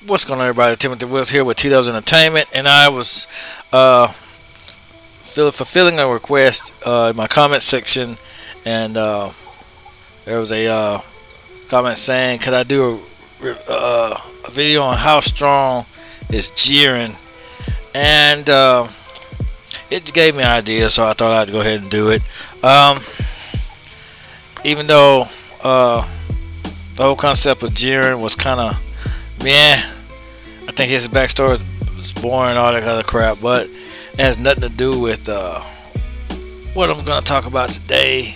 What's going on, everybody? Timothy Wills here with T Dubs Entertainment, and I was uh, fulfilling a request in my comment section, and there was a comment saying, "Could I do a video on how strong is jerin?" And it gave me an idea, so I thought I'd go ahead and do it. Um, Even though the whole concept of jerin was kind of meh. I think his backstory is boring, all that other crap, but it has nothing to do with what I'm gonna talk about today.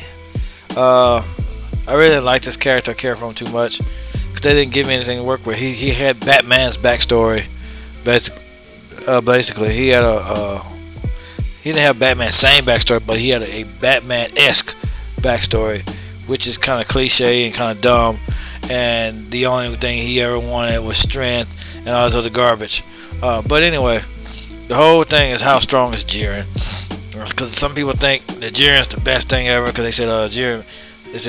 I really didn't like this character, care for him too much, because they didn't give me anything to work with. He had Batman's backstory, basically. He didn't have Batman's same backstory, but he had a Batman-esque backstory, which is kind of cliche and kind of dumb. And the only thing he ever wanted was strength and all this other garbage. But anyway, the whole thing is how strong is jerin? Because some people think that jerin is the best thing ever, because they said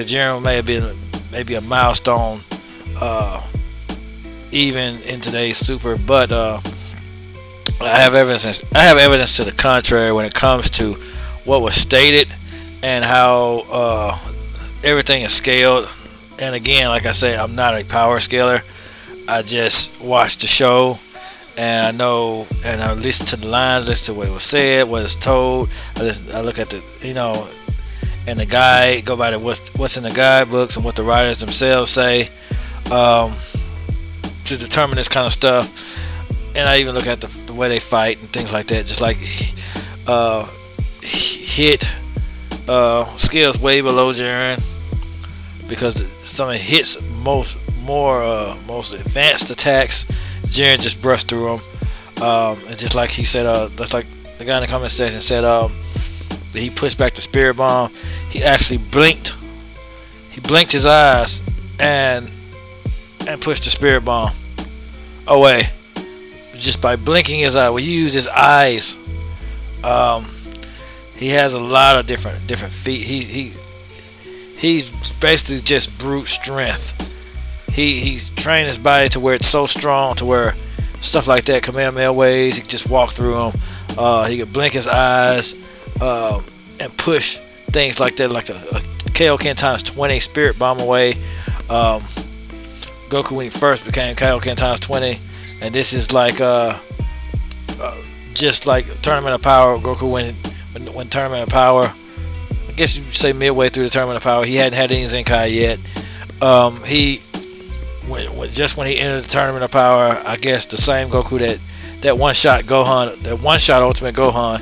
jerin may have been maybe a milestone even in today's super. But I have evidence. I have evidence to the contrary when it comes to what was stated and how everything is scaled. And again, like I say, I'm not a power scaler. I just watch the show, and I know, and I listen to the lines, listen to what was said, what is told. I look at the, and the guide, go by the what's in the guidebooks and what the writers themselves say, to determine this kind of stuff. And I even look at the way they fight and things like that. Just like hit skills way below jerin, because some of hits most advanced attacks, jerin just brushed through them. And just like he said, that's like the guy in the comment section said, that he pushed back the spirit bomb. He actually blinked. He blinked his eyes and pushed the spirit bomb away just by blinking his eye. Well, you use his eyes. He has a lot of different feat. He's basically just brute strength. He's trained his body to where it's so strong to where stuff like that, Kamehameha ways, he can just walk through them. He could blink his eyes and push things like that, like a Kaioken times 20 spirit bomb away. Goku when he first became Kaioken times 20, and this is like just like Tournament of Power. Goku when Tournament of Power, I guess you would say midway through the Tournament of Power, he hadn't had any Zenkai yet. When he entered the Tournament of Power, I guess the same Goku that one shot Gohan, that one shot Ultimate Gohan,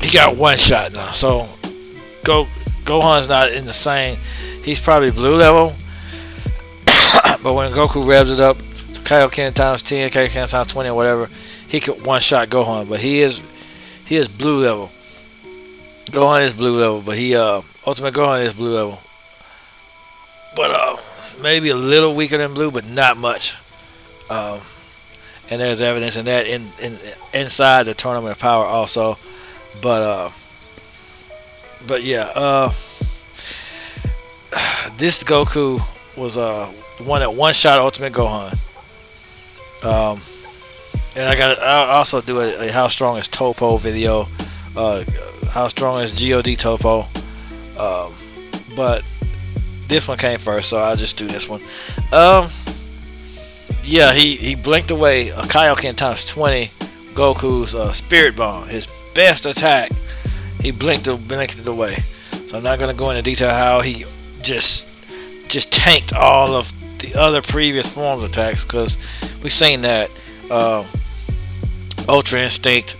he got one shot now. So Gohan's not in the same. He's probably blue level, but when Goku revs it up to Kaioken times 10, Kaioken times 20, or whatever, he could one shot Gohan. But he is blue level. Gohan is blue level, but Ultimate Gohan is blue level. But maybe a little weaker than blue, but not much. And there's evidence in that inside the Tournament of Power also. But yeah, this Goku was the one that one shot Ultimate Gohan. And I also do a how strong is Topo video. How strong is God Topo? But this one came first, so I'll just do this one. Yeah, he blinked away a Kaioken times 20 Goku's Spirit Bomb, his best attack. He blinked it away. So I'm not gonna go into detail how he just tanked all of the other previous forms of attacks, because we've seen that. Ultra Instinct,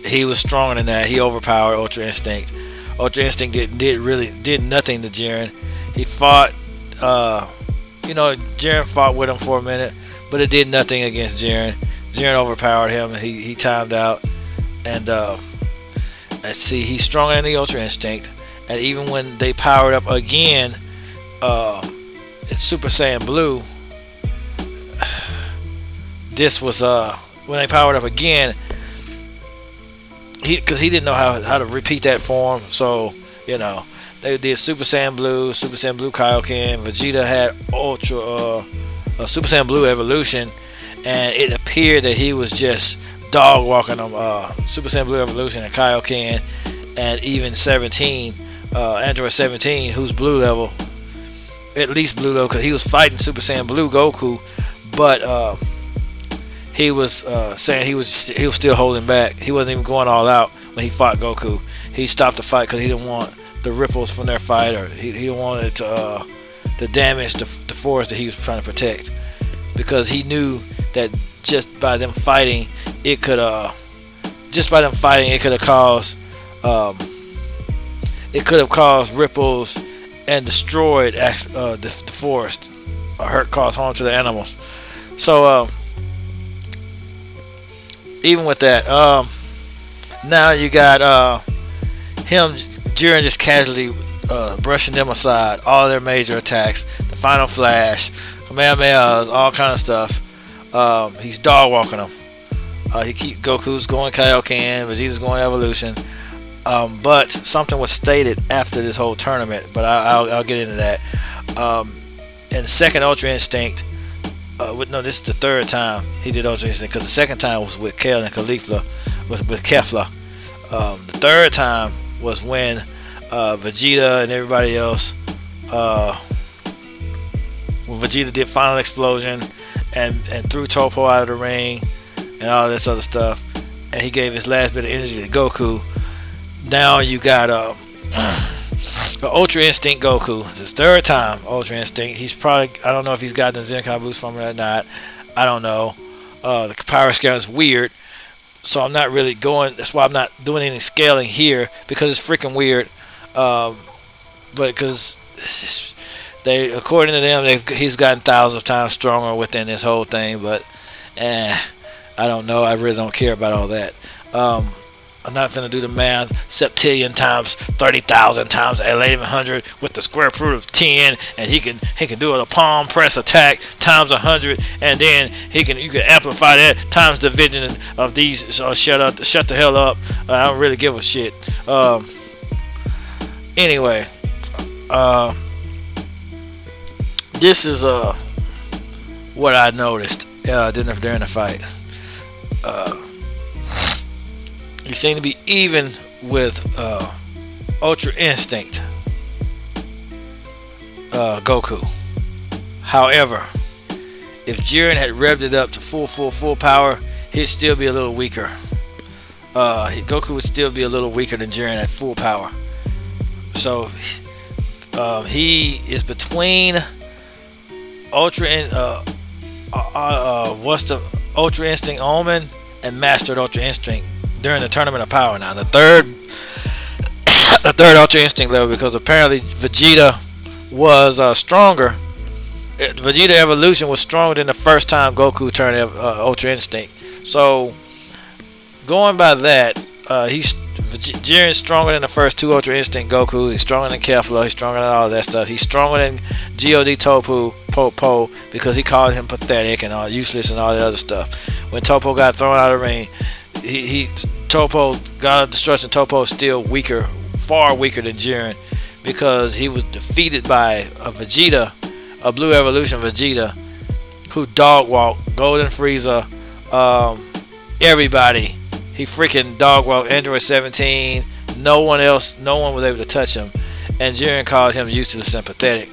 he was stronger than that. He overpowered Ultra Instinct. Ultra Instinct did nothing to jerin. He fought, jerin fought with him for a minute, but it did nothing against jerin. Jerin overpowered him, and he timed out. And let's see, he's stronger than the Ultra Instinct. And even when they powered up again in Super Saiyan Blue, this was when they powered up again, because he didn't know how to repeat that form. So they did Super Saiyan Blue Kaioken. Vegeta had Ultra Super Saiyan Blue Evolution, and it appeared that he was just dog walking them. Super Saiyan Blue Evolution and Kaioken, and even 17, Android 17, who's blue level, at least blue level, because he was fighting Super Saiyan Blue Goku, but he was saying he was still holding back. He wasn't even going all out when he fought Goku. He stopped the fight because he didn't want the ripples from their fight, or he didn't want it to damage the forest that he was trying to protect, because he knew that just by them fighting, it could have caused ripples and destroyed the forest, or caused harm to the animals. So even with that, now you got Jiren just casually brushing them aside, all their major attacks, the final flash, Kamehamehas, all kind of stuff. He's dog walking them. Goku's going Kaioken, Vegeta's going Evolution. But something was stated after this whole tournament, but I'll get into that. And the second Ultra Instinct, this is the third time he did Ultra Instinct, because the second time was with Kel and Caulifla, with Kefla. The third time was when Vegeta and everybody else, when Vegeta did Final Explosion and threw Toppo out of the ring and all this other stuff, and he gave his last bit of energy to Goku. Now you got Ultra Instinct Goku. It's his third time Ultra Instinct. He's probably, I don't know if he's got the Zenkai boost from it or not. I don't know. The power scale is weird, so I'm not really going. That's why I'm not doing any scaling here, because it's freaking weird. But because according to them, he's gotten thousands of times stronger within this whole thing. But I don't know. I really don't care about all that. I'm not finna do the math. Septillion times 30,000 times 1100 with the square root of 10, and he can do a palm press attack times 100, and then you can amplify that times division of these. So shut the hell up. I don't really give a shit. Anyway, this is what I noticed during the fight. He seemed to be even with Ultra Instinct Goku. However, if Jiren had revved it up to full power, he'd still be a little weaker. Goku would still be a little weaker than Jiren at full power. So he is between Ultra Instinct Omen and Mastered Ultra Instinct during the Tournament of Power. Now the third Ultra Instinct level, because apparently Vegeta was stronger. Vegeta Evolution was stronger than the first time Goku turned Ultra Instinct. So going by that, Jiren's stronger than the first two Ultra Instinct Goku. He's stronger than Kefla. He's stronger than all that stuff. He's stronger than God Toppo because he called him pathetic and all useless and all that other stuff. When Toppo got thrown out of the ring, Toppo, God of Destruction Toppo, is still weaker, far weaker than Jiren, because he was defeated by a Vegeta, a Blue Evolution Vegeta, who dog walked Golden Frieza, everybody. He freaking dog walked Android 17. No one was able to touch him, and Jiren called him useless and pathetic.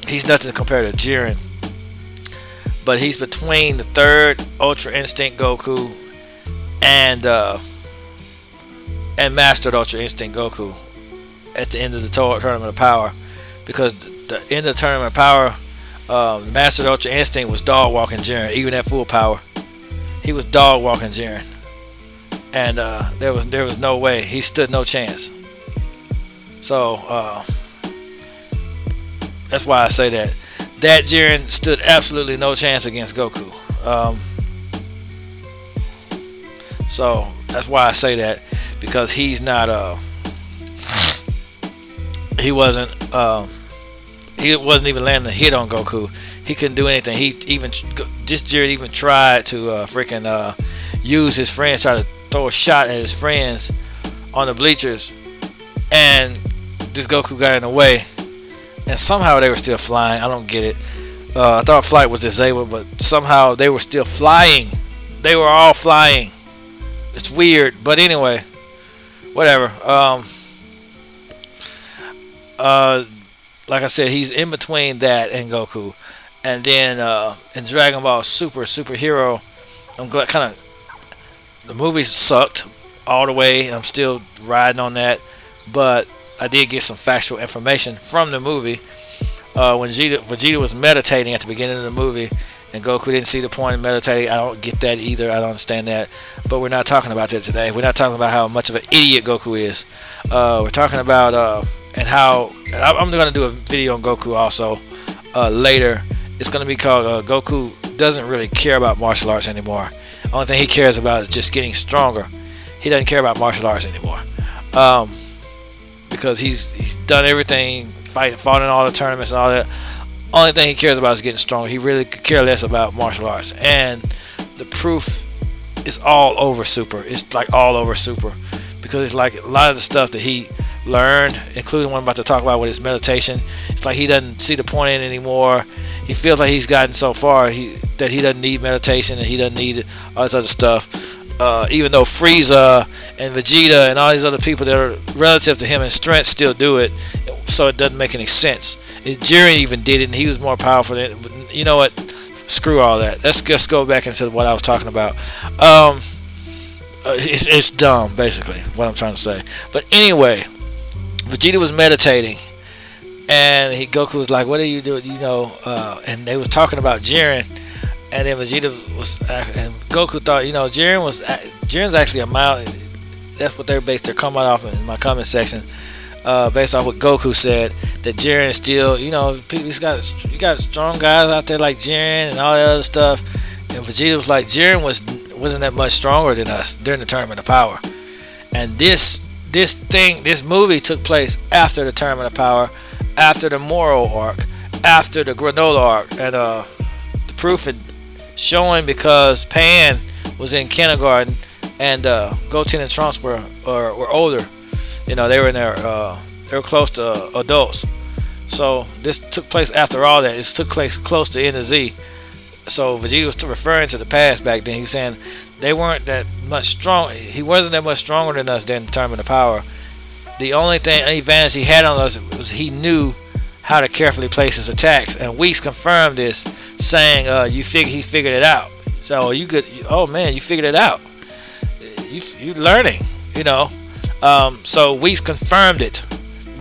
He's nothing compared to Jiren. But he's between the third Ultra Instinct Goku and Mastered Ultra Instinct Goku at the end of the Tournament of Power, because the end of the Tournament of Power, Mastered Ultra Instinct was dog walking Jiren, even at full power. He was dog walking Jiren, and there was no way. He stood no chance. So that's why I say that Jiren stood absolutely no chance against Goku. So that's why I say that, because he's not he wasn't even landing a hit on Goku. He couldn't do anything. Jiren even tried to freaking use his friends, try to throw a shot at his friends on the bleachers, and this Goku got in the way and somehow they were still flying. I don't get it. I thought flight was disabled, but somehow they were still flying. They were all flying. It's weird, but anyway, whatever. Like I said, he's in between that and Goku, and then in Dragon Ball Superhero, I'm glad the movie sucked all the way. I'm still riding on that, but I did get some factual information from the movie. When Vegeta was meditating at the beginning of the movie, and Goku didn't see the point in meditating. I don't get that either. I don't understand that. But we're not talking about that today. We're not talking about how much of an idiot Goku is. We're talking about and how I'm going to do a video on Goku also later. It's going to be called Goku doesn't really care about martial arts anymore. The only thing he cares about is just getting stronger. He doesn't care about martial arts anymore because he's done everything, fought in all the tournaments and all that. Only thing he cares about is getting stronger. He really could care less about martial arts, and the proof is all over Super. It's like all over Super because it's like a lot of the stuff that he learned, including what I'm about to talk about with his meditation. It's like he doesn't see the point in it anymore. He feels like he's gotten so far that he doesn't need meditation and he doesn't need all this other stuff. Even though Frieza and Vegeta and all these other people that are relative to him in strength still do it, so it doesn't make any sense. Jerin even did it, and he was more powerful than. But you know what? Screw all that. Let's just go back into what I was talking about. It's dumb, basically, what I'm trying to say. But anyway, Vegeta was meditating, and Goku was like, "What are you doing?" And they was talking about Jerin, and then Vegeta was, and Goku thought, Jiren's actually a mild. That's what they based their comment off in my comment section. Based off what Goku said, that Jerin is still, you got strong guys out there like Jerin and all that other stuff. And Vegeta was like, Jerin wasn't that much stronger than us during the Tournament of Power. And this movie took place after the Tournament of Power, after the Moro arc, after the Granola arc, and the proof is showing because Pan was in kindergarten and Goten and Trunks were older. They were in they were close to adults. So this took place after all that. It took place close to N to Z. So Vegeta was referring to the past back then. He was saying they weren't that much strong. He wasn't that much stronger than us during the Tournament of Power. The only advantage he had on us was he knew how to carefully place his attacks. And Whis confirmed this, saying, he figured it out. So you could, oh man, you figured it out. You learning, So Whis confirmed it.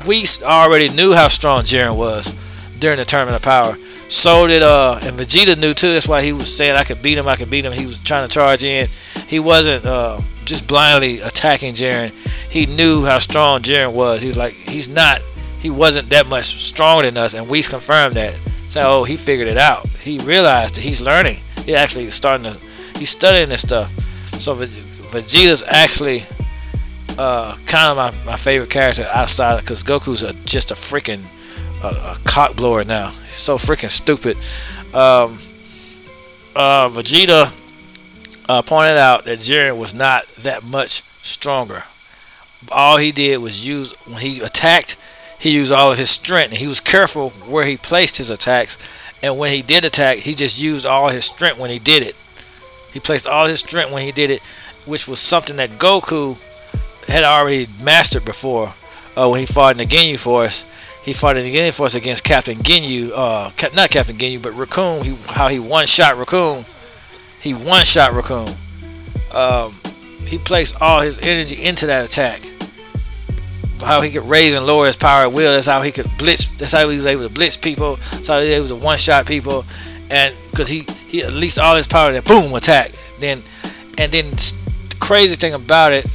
Whis already knew how strong Jerin was during the Tournament of Power. So did and Vegeta knew too. That's why he was saying I could beat him. He was trying to charge in. He wasn't just blindly attacking Jerin. He knew how strong Jerin was. He was like, he wasn't that much stronger than us, and Whis confirmed that. So he figured it out. He realized that he's learning. He actually he's studying this stuff. So Vegeta's actually kind of my favorite character outside, because Goku's just a freaking cock blower now. He's so freaking stupid. Vegeta pointed out that Jerin was not that much stronger. All he did was when he attacked, he used all of his strength, and he was careful where he placed his attacks. And when he did attack, he just used all his strength when he did it. He placed all his strength when he did it, which was something that Goku had already mastered before. When he fought in the Ginyu Force, against Captain Ginyu, not Captain Ginyu, but Raccoon. How he one-shot Raccoon. He placed all his energy into that attack. How he could raise and lower his power at will. That's how he could blitz. That's how he was able to blitz people. That's how he was able to one-shot people. And because he unleashed all his power, then boom, attack. Then the crazy thing about it,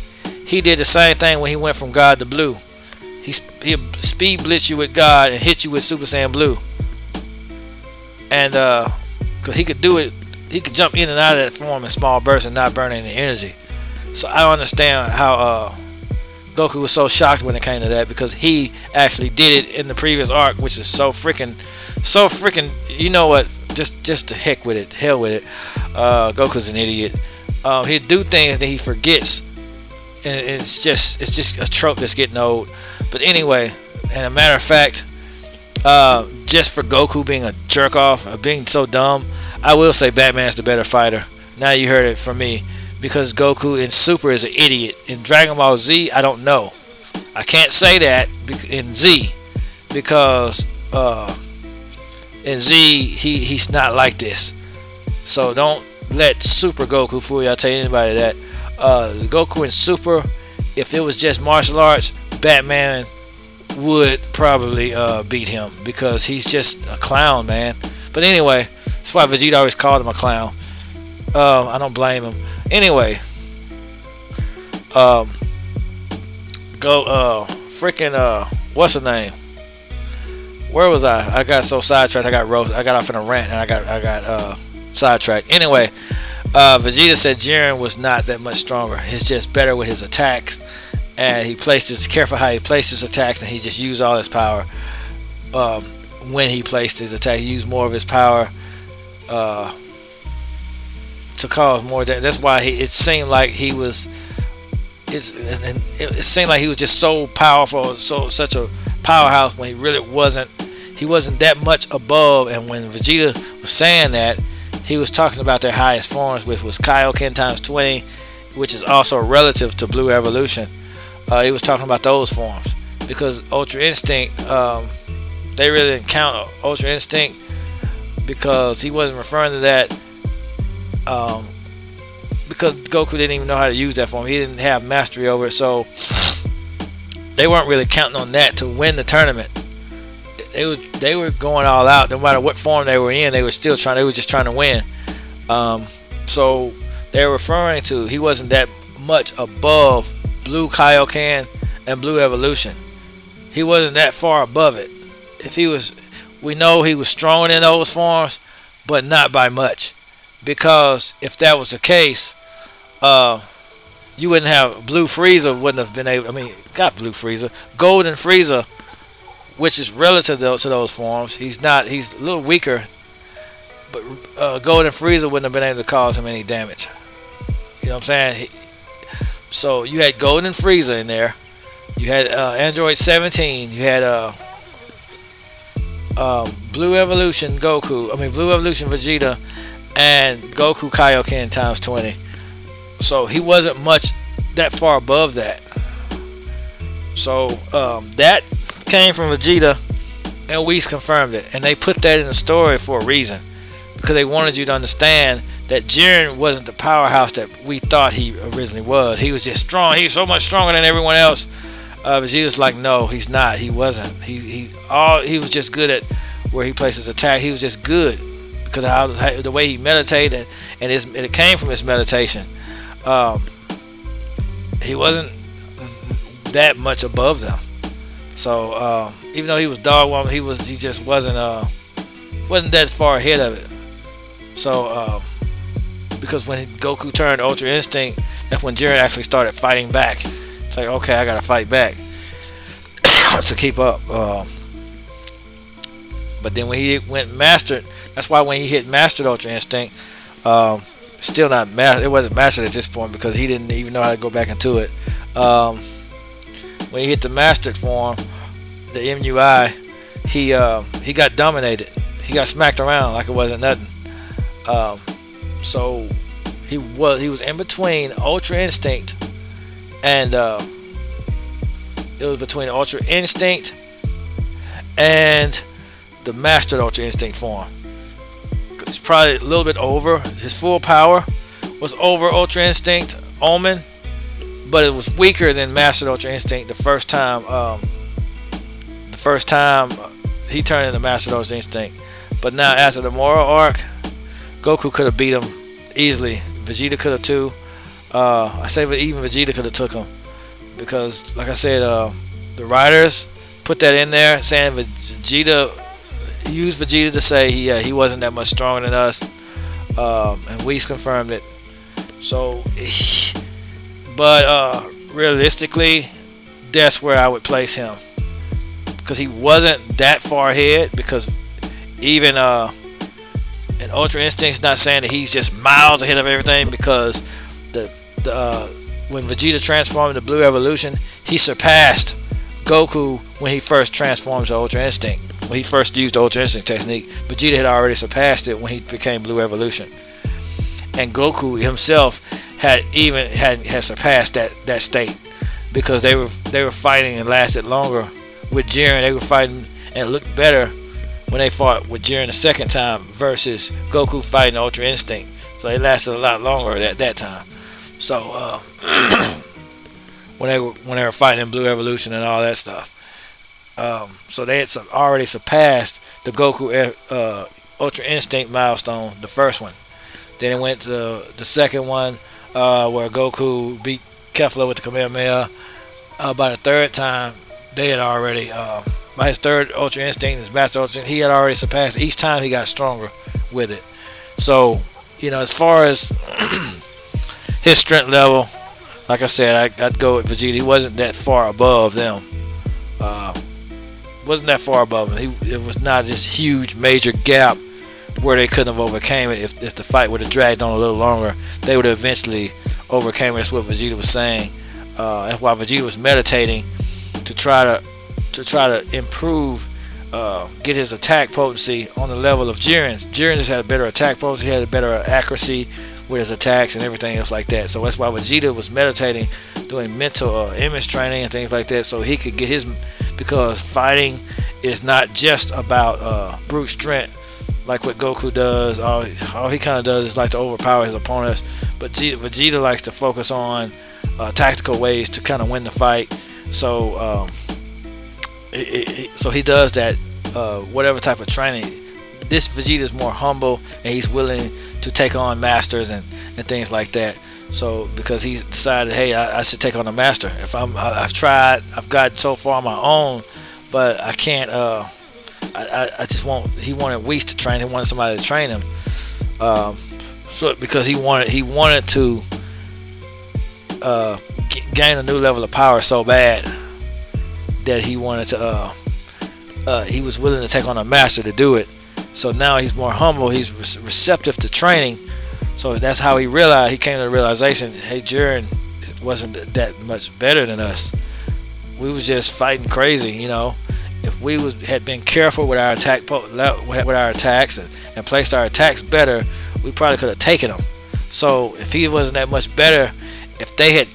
he did the same thing when he went from God to Blue. He'll speed blitz you with God and hit you with Super Saiyan Blue. And because he could do it, he could jump in and out of that form in small bursts and not burn any energy. So I don't understand how Goku was so shocked when it came to that, because he actually did it in the previous arc, which is so freaking. You know what? Just to heck with it, hell with it. Goku's an idiot. He'll do things that he forgets, and it's just a trope that's getting old. But anyway, and a matter of fact, Just for Goku being a jerk off, being so dumb, I will say Batman's the better fighter. Now you heard it from me, because Goku in Super is an idiot. In Dragon Ball Z, I don't know. I can't say that in Z, because in Z he's not like this. So don't let Super Goku fool you. I'll tell anybody that. Goku in Super, if it was just martial arts, Batman would probably beat him, because he's just a clown, man. But anyway, that's why Vegeta always called him a clown. I don't blame him. Anyway, what's the name? Where was I? I got so sidetracked. I got off in a rant, and I got sidetracked. Anyway, Vegeta said Jiren was not that much stronger. He's just better with his attacks, and careful how he placed his attacks, and he just used all his power. When he placed his attack, he used more of his power to cause more damage. That's why it seemed like he was. It seemed like he was just so powerful, such a powerhouse, when he really wasn't. He wasn't that much above. And when Vegeta was saying that, he was talking about their highest forms, which was Kaioken times 20, which is also relative to Blue Evolution. He was talking about those forms, because Ultra Instinct, they really didn't count Ultra Instinct, because he wasn't referring to that, because Goku didn't even know how to use that form. He didn't have mastery over it, so they weren't really counting on that to win the tournament. They were going all out. No matter what form they were in, they were just trying to win. So they're referring to, he wasn't that much above Blue Kaioken and Blue Evolution. He wasn't that far above it. We know he was stronger in those forms, but not by much. Because if that was the case, you wouldn't have Blue Frieza. Wouldn't have been able. Got Blue Frieza, Golden Frieza, which is relative to those forms. He's a little weaker, but Golden Frieza wouldn't have been able to cause him any damage. You know what I'm saying? So you had Golden Frieza in there. You had Android 17. You had Blue Evolution Goku. Blue Evolution Vegeta, and Goku Kaioken times 20. So he wasn't much that far above that. So that came from Vegeta, and Whis confirmed it, and they put that in the story for a reason, because they wanted you to understand that Jiren wasn't the powerhouse that we thought he originally was. He was just strong. He's so much stronger than everyone else. Vegeta's like, no, he's not. He wasn't. He was just good at where he placed his attack. He was just good because of the way he meditated, and it came from his meditation. He wasn't that much above them. So even though he was dog walking, he just wasn't that far ahead of it. So because when Goku turned Ultra Instinct, that's when Jiren actually started fighting back. It's like, okay, I gotta fight back to keep up. But then when he went mastered, that's why when he hit mastered Ultra Instinct, still not mastered. It wasn't mastered at this point because he didn't even know how to go back into it. When he hit the mastered form, the MUI, he got dominated. He got smacked around like it wasn't nothing. So he was in between Ultra Instinct and it was between Ultra Instinct and the mastered Ultra Instinct form. It's probably a little bit over. His full power was over Ultra Instinct Omen, but it was weaker than mastered Ultra Instinct the first time. The first time he turned into mastered Ultra Instinct. But now after the Moral arc, Goku could have beat him easily. Vegeta could have too. I say even Vegeta could have took him, because like I said, the writers put that in there saying Vegeta used Vegeta to say he wasn't that much stronger than us, and Whis confirmed it. So, but realistically, that's where I would place him, because he wasn't that far ahead. Because even and Ultra Instinct's not saying that he's just miles ahead of everything, because when Vegeta transformed into Blue Evolution, he surpassed Goku when he first transformed to Ultra Instinct. when he first used the Ultra Instinct technique, Vegeta had already surpassed it when he became Blue Evolution, and Goku himself had surpassed that state, because they were fighting and lasted longer with Jerin. They were fighting and looked better when they fought with Jerin the second time versus Goku fighting Ultra Instinct. So they lasted a lot longer at that time. So when they were fighting in Blue Evolution and all that stuff, so they had already surpassed the Goku Ultra Instinct milestone, the first one. Then it went to the second one, where Goku beat Kefla with the Kamehameha. By the third time, they had already, by his third Ultra Instinct, his Master Ultra Instinct, he had already surpassed. Each time he got stronger with it. So, as far as his strength level, like I said, I'd go with Vegeta. He wasn't that far above them. Wasn't that far above him. It was not this huge major gap where they couldn't have overcame it. If the fight would have dragged on a little longer, they would have eventually overcame it. That's what Vegeta was saying. That's why Vegeta was meditating to try to improve, get his attack potency on the level of Jiren's. Jiren just had a better attack potency, he had a better accuracy with his attacks and everything else like that. So that's why Vegeta was meditating, doing mental image training and things like that, so he could get his, because fighting is not just about brute strength like what Goku does. All he kind of does is like to overpower his opponents, but Vegeta likes to focus on tactical ways to kind of win the fight. So so he does that, whatever type of training. This Vegeta is more humble, and he's willing to take on masters and things like that. So because he's decided, hey, I should take on a master. If I've tried, I've gotten so far on my own, but I can't. I just want. He wanted Whis to train. He wanted somebody to train him. So because he wanted to gain a new level of power so bad that he wanted to. He was willing to take on a master to do it. So now he's more humble. He's receptive to training. So that's how he realized. He came to the realization, hey, Jerin wasn't that much better than us. We was just fighting crazy, If we had been careful with our attacks and placed our attacks better, we probably could have taken him. So if he wasn't that much better, if they had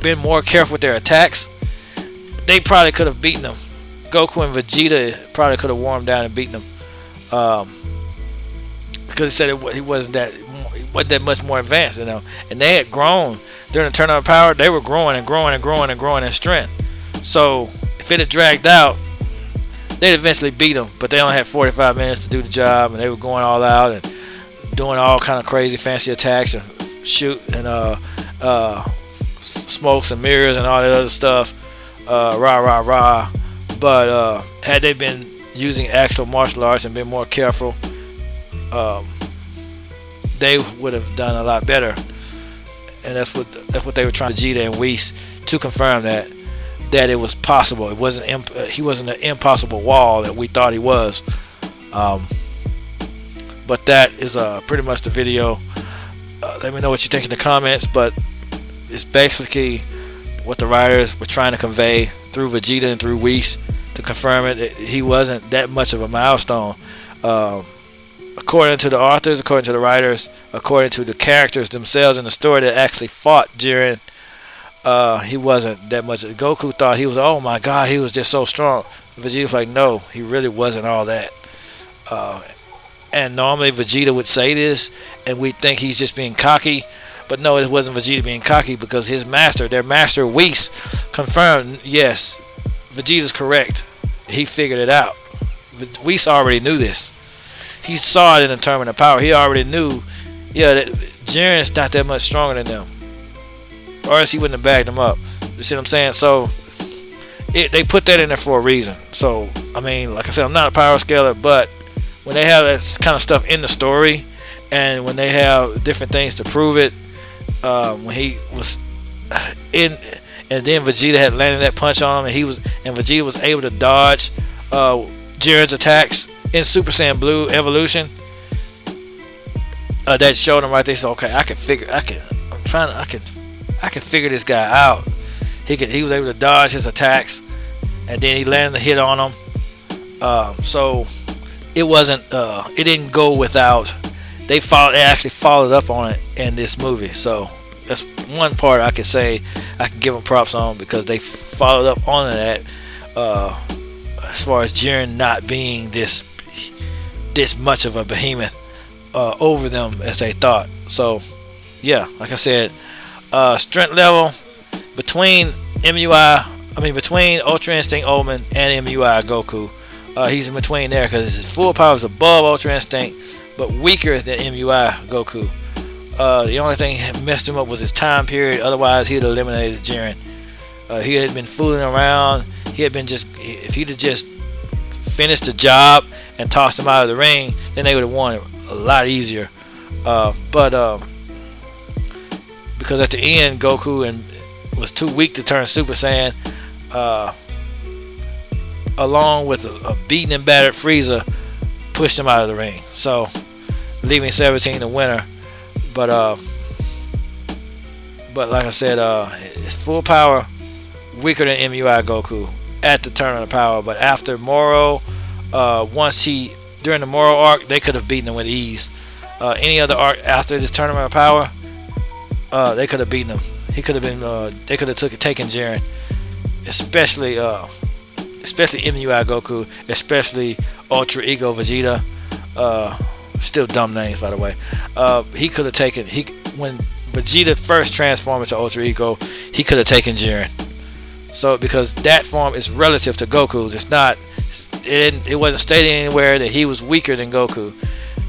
been more careful with their attacks, they probably could have beaten him. Goku and Vegeta probably could have worn him down and beaten him. Because he said he wasn't that much more advanced, And they had grown during the turn of power. They were growing and growing and growing and growing in strength. So if it had dragged out, they'd eventually beat them. But they only had 45 minutes to do the job, and they were going all out and doing all kind of crazy fancy attacks and shoot and smokes and mirrors and all that other stuff. Rah. But had they been using actual martial arts and been more careful, they would have done a lot better. And that's what they were trying to Vegeta and Whis to confirm that it was possible. It wasn't he wasn't an impossible wall that we thought he was. But that is pretty much the video. Let me know what you think in the comments. But it's basically what the writers were trying to convey through Vegeta and through Whis to confirm it. He wasn't that much of a milestone. According to the authors, according to the writers, according to the characters themselves in the story that actually fought Jerin, he wasn't that much. Goku thought he was, oh my god, he was just so strong. Vegeta's like, no, he really wasn't all that. And normally Vegeta would say this, and we think he's just being cocky. But no, it wasn't Vegeta being cocky, because his master, their master Whis, confirmed, yes, Vegeta's correct. He figured it out. Whis already knew this. He saw it in the tournament of power. He already knew, that Jiren's not that much stronger than them, or else he wouldn't have backed them up. You see what I'm saying? So they put that in there for a reason. So I mean, like I said, I'm not a power scaler, but when they have that kind of stuff in the story, and when they have different things to prove it, when he was in, and then Vegeta had landed that punch on him, and Vegeta was able to dodge Jiren's attacks in Super Saiyan Blue Evolution. That showed him right there. So okay, I can figure this guy out. He was able to dodge his attacks, and then he landed the hit on him. So it wasn't. It didn't go without. They actually followed up on it in this movie. So that's one part I could say I can give them props on, because they followed up on that. As far as jerin not being this much of a behemoth over them as they thought. So yeah, like I said, strength level between between Ultra Instinct Omen and MUI Goku. He's in between there because his full power is above Ultra Instinct, but weaker than MUI Goku. The only thing that messed him up was his time period. Otherwise, he'd eliminated jerin. He had been fooling around. If he'd have just finished the job and tossed him out of the ring, then they would have won it a lot easier. But because at the end, Goku was too weak to turn Super Saiyan, along with a beaten and battered Frieza, pushed him out of the ring. So leaving 17 the winner. But like I said, his full power weaker than MUI Goku at the Tournament of Power. But after Moro, during the Moro arc, they could have beaten him with ease. Any other arc after this Tournament of Power, they could have beaten him. He could have been. They could have taken jerin, especially MUI Goku, especially Ultra Ego Vegeta. Still dumb names, by the way. He could have taken. When Vegeta first transformed into Ultra Ego, he could have taken jerin. So because that form is relative to Goku's, it's not. It wasn't stated anywhere that he was weaker than Goku,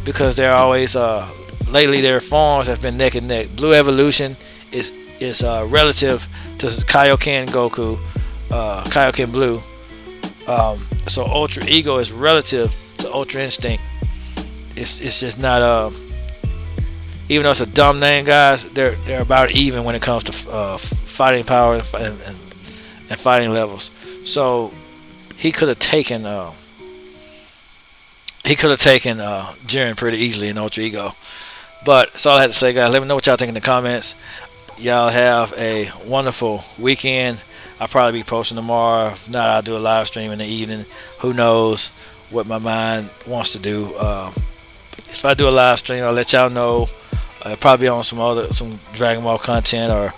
because they're always lately their forms have been neck and neck. Blue Evolution is relative to Kaioken Goku, Kaioken Blue. So Ultra Ego is relative to Ultra Instinct. It's just not even though it's a dumb name, guys. They're about even when it comes to fighting power and fighting levels. So he could have taken jerin pretty easily in Ultra Ego. But that's all I had to say, guys. Let me know what y'all think in the comments. Y'all have a wonderful weekend. I'll probably be posting tomorrow. If not, I'll do a live stream in the evening. Who knows what my mind wants to do. If I do a live stream, I'll let y'all know. Probably on some Dragon Ball content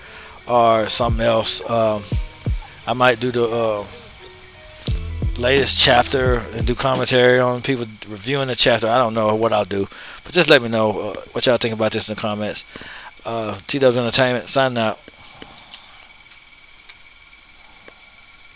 or something else. I might do the latest chapter and do commentary on people reviewing the chapter. I don't know what I'll do, but just let me know what y'all think about this in the comments. TW Entertainment signing out.